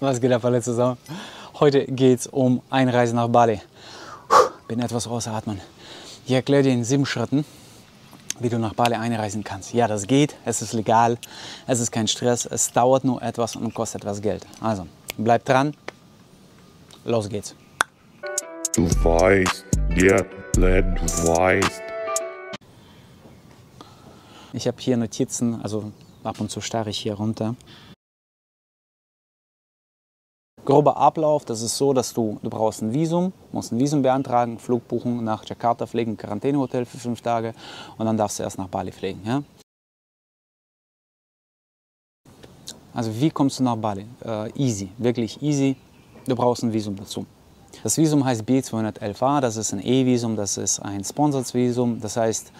Was geht ab, alle zusammen? Heute geht es um Einreise nach Bali. Bin etwas ausatmen. Ich erkläre dir in 7 Schritten, wie du nach Bali einreisen kannst. Ja, das geht, es ist legal, es ist kein Stress, es dauert nur etwas und kostet etwas Geld. Also, bleib dran, los geht's. Du weißt, der Plan, du weißt. Ich habe hier Notizen, also ab und zu starre ich hier runter. Grober Ablauf, das ist so, dass du brauchst ein Visum, musst ein Visum beantragen, Flug buchen, nach Jakarta fliegen, Quarantänehotel für 5 Tage und dann darfst du erst nach Bali fliegen. Ja? Also wie kommst du nach Bali? Easy, wirklich easy, du brauchst ein Visum dazu. Das Visum heißt B211A, das ist ein E-Visum, das ist ein Sponsored Visum, das heißt,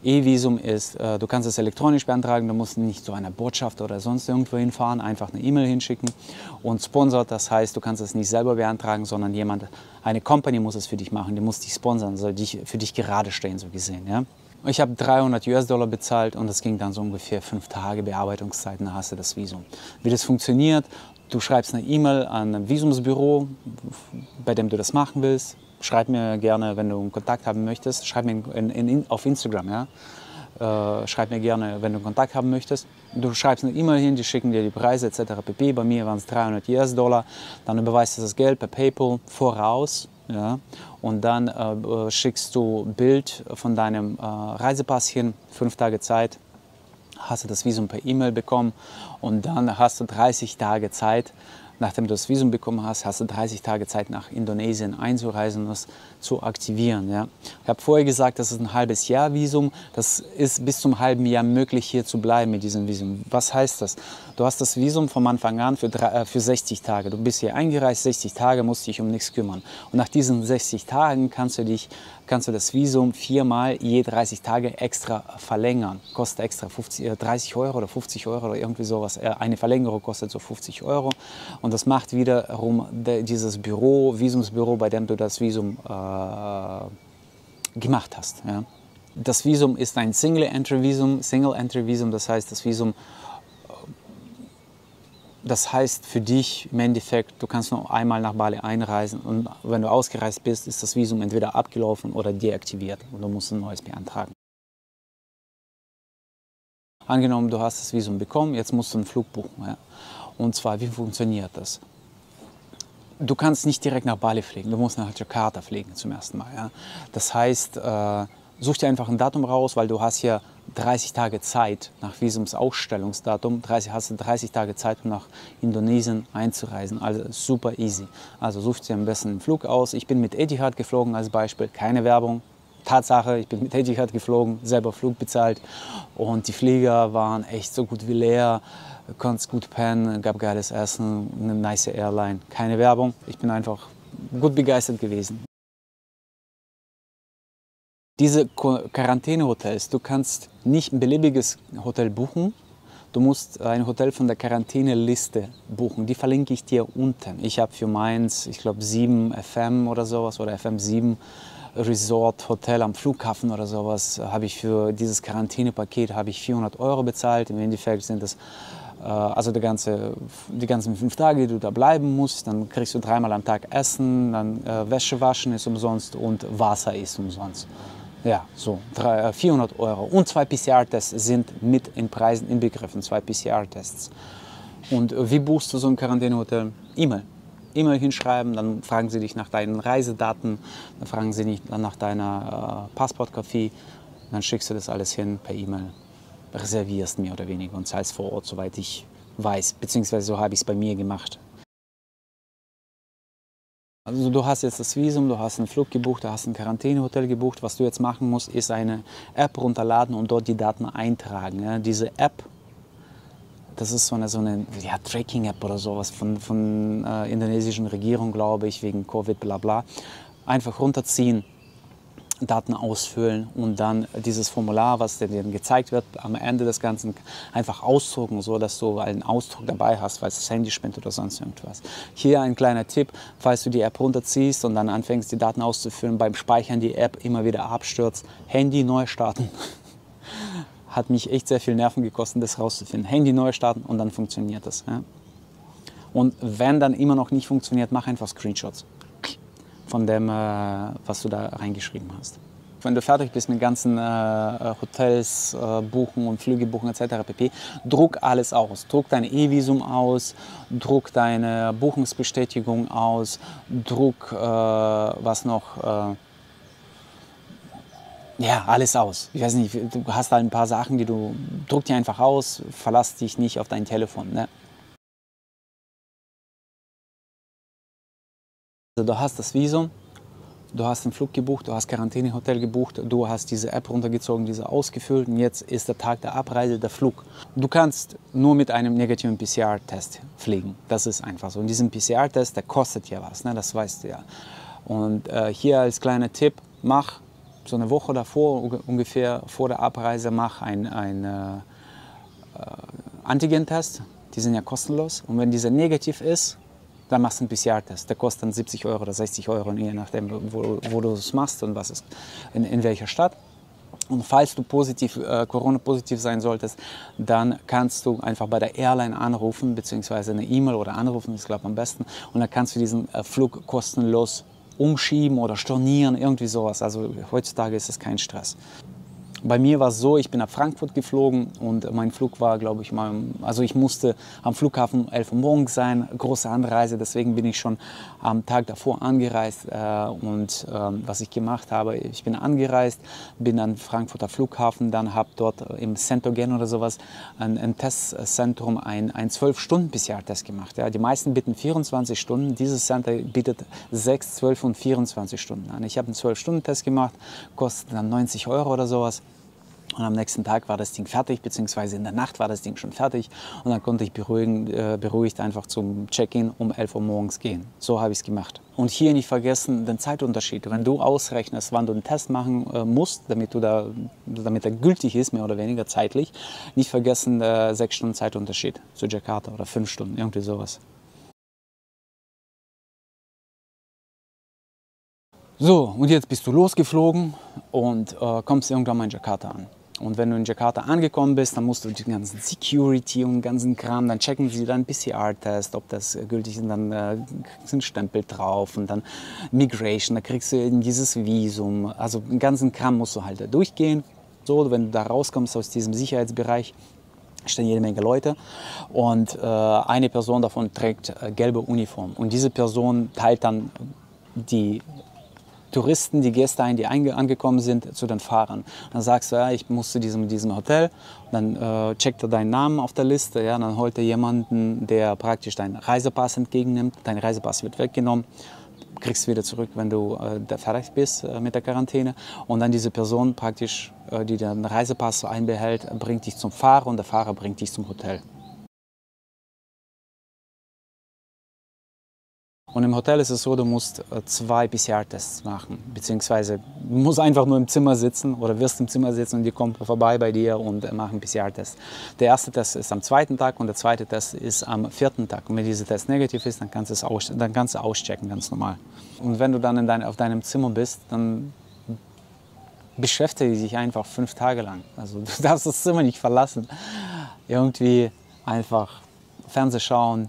E-Visum ist, du kannst es elektronisch beantragen, du musst nicht zu einer Botschaft oder sonst irgendwo hinfahren, einfach eine E-Mail hinschicken. Und Sponsored, das heißt, du kannst es nicht selber beantragen, sondern eine Company muss es für dich machen, die muss dich sponsern, soll für dich gerade stehen, so gesehen. Ja? Ich habe $300 bezahlt und das ging dann so ungefähr 5 Tage Bearbeitungszeit, dann hast du das Visum. Wie das funktioniert, du schreibst eine E-Mail an ein Visumsbüro, bei dem du das machen willst. Schreib mir gerne, wenn du einen Kontakt haben möchtest. Schreib mir auf Instagram. Ja? Schreib mir gerne, wenn du Kontakt haben möchtest. Du schreibst eine E-Mail hin, die schicken dir die Preise etc. pp. Bei mir waren es $300. Dann überweist du das Geld per PayPal voraus. Ja? Und dann schickst du ein Bild von deinem Reisepass hin, 5 Tage Zeit. Hast du das Visum per E-Mail bekommen und dann hast du 30 Tage Zeit. Nachdem du das Visum bekommen hast, hast du 30 Tage Zeit, nach Indonesien einzureisen und das zu aktivieren. Ja. Ich habe vorher gesagt, das ist ein halbes Jahr Visum. Das ist bis zum halben Jahr möglich, hier zu bleiben mit diesem Visum. Was heißt das? Du hast das Visum vom Anfang an für 60 Tage. Du bist hier eingereist, 60 Tage, musst dich um nichts kümmern. Und nach diesen 60 Tagen kannst du das Visum 4-mal je 30 Tage extra verlängern. Kostet extra 30 Euro oder 50 Euro oder irgendwie sowas. Eine Verlängerung kostet so 50 Euro. Und das macht wiederum dieses Visumsbüro, bei dem du das Visum gemacht hast. Ja. Das Visum ist ein Single-Entry-Visum, das heißt, das heißt für dich im Endeffekt, du kannst nur einmal nach Bali einreisen und wenn du ausgereist bist, ist das Visum entweder abgelaufen oder deaktiviert und du musst ein neues beantragen. Angenommen, du hast das Visum bekommen, jetzt musst du einen Flug buchen. Ja. Und zwar, wie funktioniert das? Du kannst nicht direkt nach Bali fliegen, du musst nach Jakarta fliegen zum ersten Mal. Ja. Das heißt, such dir einfach ein Datum raus, weil du hast hier 30 Tage Zeit nach Visumsausstellungsdatum, hast du 30 Tage Zeit, um nach Indonesien einzureisen. Also super easy. Also such dir am besten einen Flug aus. Ich bin mit Etihad geflogen als Beispiel, keine Werbung. Tatsache, ich bin mit Etihad geflogen, selber Flug bezahlt und die Flieger waren echt so gut wie leer. Du konntest gut pennen, gab geiles Essen, eine nice Airline. Keine Werbung, ich bin einfach gut begeistert gewesen. Diese Quarantänehotels, du kannst nicht ein beliebiges Hotel buchen, du musst ein Hotel von der Quarantäneliste buchen. Die verlinke ich dir unten. Ich habe für meins, ich glaube 7 FM oder sowas oder FM7 Resort Hotel am Flughafen oder sowas, habe ich für dieses Quarantänepaket 400 Euro bezahlt. Im Endeffekt sind das also die ganzen 5 Tage, die du da bleiben musst. Dann kriegst du 3-mal am Tag Essen, dann Wäsche waschen ist umsonst und Wasser ist umsonst. Ja, so 400 Euro. Und 2 PCR-Tests sind mit in Preisen inbegriffen, 2 PCR-Tests. Und wie buchst du so ein Quarantänehotel? E-Mail hinschreiben, dann fragen sie dich nach deinen Reisedaten, dann fragen sie dich nach deiner Passportkopie, dann schickst du das alles hin per E-Mail, reservierst mehr oder weniger und zahlst vor Ort, soweit ich weiß, beziehungsweise so habe ich es bei mir gemacht. Also du hast jetzt das Visum, du hast einen Flug gebucht, du hast ein Quarantänehotel gebucht. Was du jetzt machen musst, ist eine App runterladen und dort die Daten eintragen. Ja, diese App, das ist so eine ja, Tracking-App oder sowas von indonesischen Regierung, glaube ich, wegen Covid, bla bla. Einfach runterziehen, Daten ausfüllen und dann dieses Formular, was dir gezeigt wird, am Ende des Ganzen einfach ausdrucken, so dass du einen Ausdruck dabei hast, falls das Handy spinnt oder sonst irgendwas. Hier ein kleiner Tipp, falls du die App runterziehst und dann anfängst, die Daten auszufüllen, beim Speichern die App immer wieder abstürzt, Handy neu starten. Hat mich echt sehr viel Nerven gekostet, das rauszufinden. Handy neu starten und dann funktioniert das. Ja. Und wenn dann immer noch nicht funktioniert, mach einfach Screenshots von dem, was du da reingeschrieben hast. Wenn du fertig bist mit ganzen Hotels buchen und Flüge buchen etc. pp., druck alles aus. Druck dein E-Visum aus, druck deine Buchungsbestätigung aus, druck was noch, ja, alles aus. Ich weiß nicht, du hast da ein paar Sachen, die du, druck die einfach aus, verlass dich nicht auf dein Telefon. Ne? Also du hast das Visum, du hast den Flug gebucht, du hast Quarantänehotel gebucht, du hast diese App runtergezogen, diese ausgefüllt und jetzt ist der Tag der Abreise, der Flug. Du kannst nur mit einem negativen PCR-Test fliegen. Das ist einfach so. Und diesen PCR-Test, der kostet ja was, ne? Das weißt du ja. Und hier als kleiner Tipp, mach so eine Woche davor, ungefähr vor der Abreise, mach einen Antigen-Test. Die sind ja kostenlos. Und wenn dieser negativ ist, dann machst du einen PCR-Test. Der kostet dann 70 Euro oder 60 Euro, je nachdem, wo du es machst und was ist, in welcher Stadt. Und falls du Corona-positiv sein solltest, dann kannst du einfach bei der Airline anrufen, beziehungsweise eine E-Mail oder anrufen, ist, glaube ich, am besten. Und dann kannst du diesen Flug kostenlos umschieben oder stornieren, irgendwie sowas. Also heutzutage ist es kein Stress. Bei mir war es so, ich bin nach Frankfurt geflogen und mein Flug war, glaube ich, also ich musste am Flughafen um 11 Uhr morgens sein, große Anreise, deswegen bin ich schon am Tag davor angereist was ich gemacht habe, ich bin angereist, bin am Frankfurter Flughafen, dann habe dort im Centogen oder sowas ein Testzentrum ein 12-Stunden-PCR-Test gemacht. Ja. Die meisten bieten 24 Stunden, dieses Center bietet 6, 12 und 24 Stunden an. Ich habe einen 12-Stunden-Test gemacht, kostet dann 90 Euro oder sowas. Und am nächsten Tag war das Ding fertig, beziehungsweise in der Nacht war das Ding schon fertig. Und dann konnte ich beruhigt einfach zum Check-in um 11 Uhr morgens gehen. So habe ich es gemacht. Und hier nicht vergessen den Zeitunterschied. Wenn du ausrechnest, wann du einen Test machen musst, damit er gültig ist, mehr oder weniger zeitlich, nicht vergessen 6 Stunden Zeitunterschied zu Jakarta oder 5 Stunden, irgendwie sowas. So, und jetzt bist du losgeflogen und kommst irgendwann mal in Jakarta an. Und wenn du in Jakarta angekommen bist, dann musst du die ganzen Security und den ganzen Kram, dann checken sie deinen PCR-Test, ob das gültig ist, und dann kriegst du einen Stempel drauf und dann Migration, da kriegst du dieses Visum. Also den ganzen Kram musst du halt da durchgehen. So, wenn du da rauskommst aus diesem Sicherheitsbereich, stehen jede Menge Leute und eine Person davon trägt gelbe Uniform. Und diese Person teilt dann die Touristen, die Gäste ein, die angekommen sind, zu den Fahrern. Dann sagst du, ja, ich muss zu diesem Hotel, dann checkt er deinen Namen auf der Liste, ja, dann holt er jemanden, der praktisch deinen Reisepass entgegennimmt, dein Reisepass wird weggenommen, kriegst wieder zurück, wenn du fertig bist mit der Quarantäne, und dann diese Person praktisch, die den Reisepass einbehält, bringt dich zum Fahrer und der Fahrer bringt dich zum Hotel. Und im Hotel ist es so, du musst 2 PCR-Tests machen, beziehungsweise du musst einfach nur im Zimmer sitzen oder wirst im Zimmer sitzen und die kommen vorbei bei dir und machen PCR-Test. Der erste Test ist am 2. Tag und der zweite Test ist am 4. Tag. Und wenn dieser Test negativ ist, dann kannst du auschecken, ganz normal. Und wenn du dann auf deinem Zimmer bist, dann beschäftige dich einfach 5 Tage lang. Also du darfst das Zimmer nicht verlassen. Irgendwie einfach Fernseh schauen,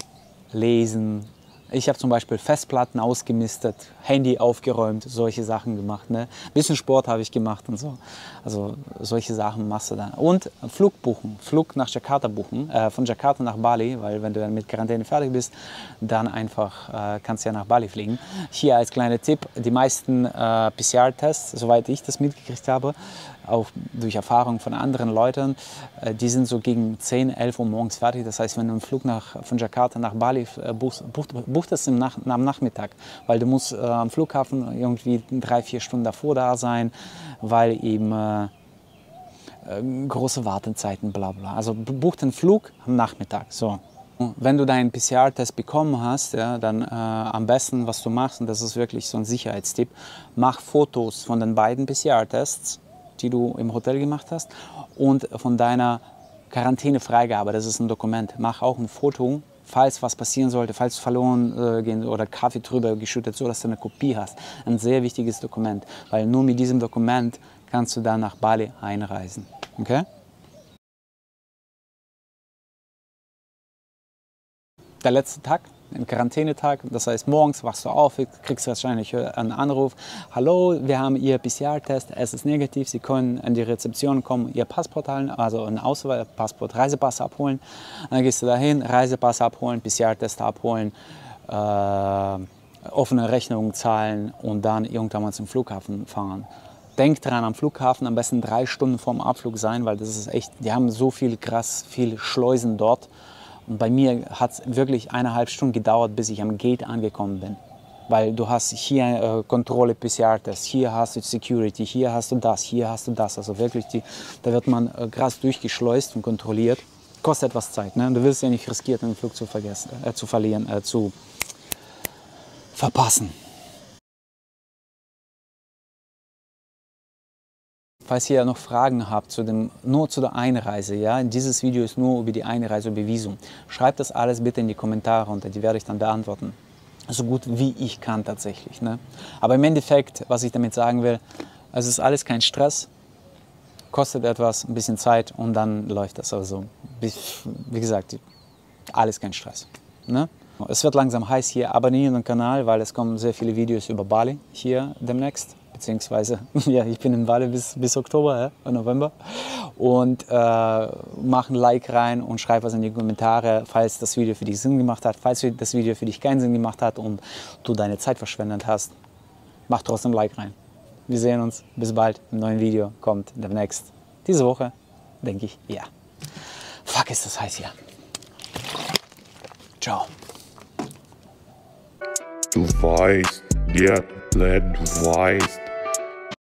lesen. Ich habe zum Beispiel Festplatten ausgemistet, Handy aufgeräumt, solche Sachen gemacht. Ne? Ein bisschen Sport habe ich gemacht und so. Also solche Sachen machst du dann. Und Flug buchen, Flug nach Jakarta buchen, von Jakarta nach Bali, weil wenn du dann mit Quarantäne fertig bist, dann einfach kannst du ja nach Bali fliegen. Hier als kleiner Tipp, die meisten PCR-Tests, soweit ich das mitgekriegt habe, auch durch Erfahrung von anderen Leuten, die sind so gegen 10, 11 Uhr morgens fertig. Das heißt, wenn du einen Flug von Jakarta nach Bali buchst, buch das am Nachmittag, weil du musst am Flughafen irgendwie 3, 4 Stunden davor da sein, weil eben große Wartezeiten, bla bla. Also buch den Flug am Nachmittag. So. Wenn du deinen PCR-Test bekommen hast, ja, dann am besten, was du machst, und das ist wirklich so ein Sicherheitstipp, mach Fotos von den beiden PCR-Tests, die du im Hotel gemacht hast, und von deiner Quarantänefreigabe, das ist ein Dokument. Mach auch ein Foto, falls was passieren sollte, falls verloren gehen oder Kaffee drüber geschüttet, so dass du eine Kopie hast. Ein sehr wichtiges Dokument, weil nur mit diesem Dokument kannst du dann nach Bali einreisen. Okay? Der letzte Tag ein Quarantänetag. Das heißt, morgens wachst du auf, kriegst wahrscheinlich einen Anruf. Hallo, wir haben Ihr PCR-Test, es ist negativ. Sie können an die Rezeption kommen, Ihr Passport holen, also ein Passport, Reisepass abholen. Dann gehst du dahin, Reisepass abholen, PCR-Test abholen, offene Rechnungen zahlen und dann irgendwann mal zum Flughafen fahren. Denk dran, am Flughafen am besten 3 Stunden vorm Abflug sein, weil das ist echt, die haben so viel krass, viele Schleusen dort. Und bei mir hat es wirklich 1,5 Stunden gedauert, bis ich am Gate angekommen bin. Weil du hast hier Kontrolle, PCR-Test, hier hast du Security, hier hast du das, hier hast du das. Also wirklich, da wird man krass durchgeschleust und kontrolliert. Kostet etwas Zeit, ne? Du willst ja nicht riskieren, den Flug zu verpassen. Falls ihr noch Fragen habt nur zu der Einreise, ja, dieses Video ist nur über die Einreise, über Visum. Schreibt das alles bitte in die Kommentare unter, die werde ich dann beantworten. So gut wie ich kann tatsächlich. Ne? Aber im Endeffekt, was ich damit sagen will, es ist alles kein Stress, kostet etwas, ein bisschen Zeit und dann läuft das. Also, wie gesagt, alles kein Stress. Ne? Es wird langsam heiß hier, abonnieren den Kanal, weil es kommen sehr viele Videos über Bali hier demnächst. Beziehungsweise, ja, ich bin in Bali bis Oktober, ja, November. Und mach ein Like rein und schreib was in die Kommentare, falls das Video für dich Sinn gemacht hat. Falls das Video für dich keinen Sinn gemacht hat und du deine Zeit verschwendet hast, mach trotzdem ein Like rein. Wir sehen uns, bis bald, im neuen Video kommt demnächst. Diese Woche, denke ich, ja. Fuck, ist das heiß hier. Ciao. Du weißt, der Plan, du weißt.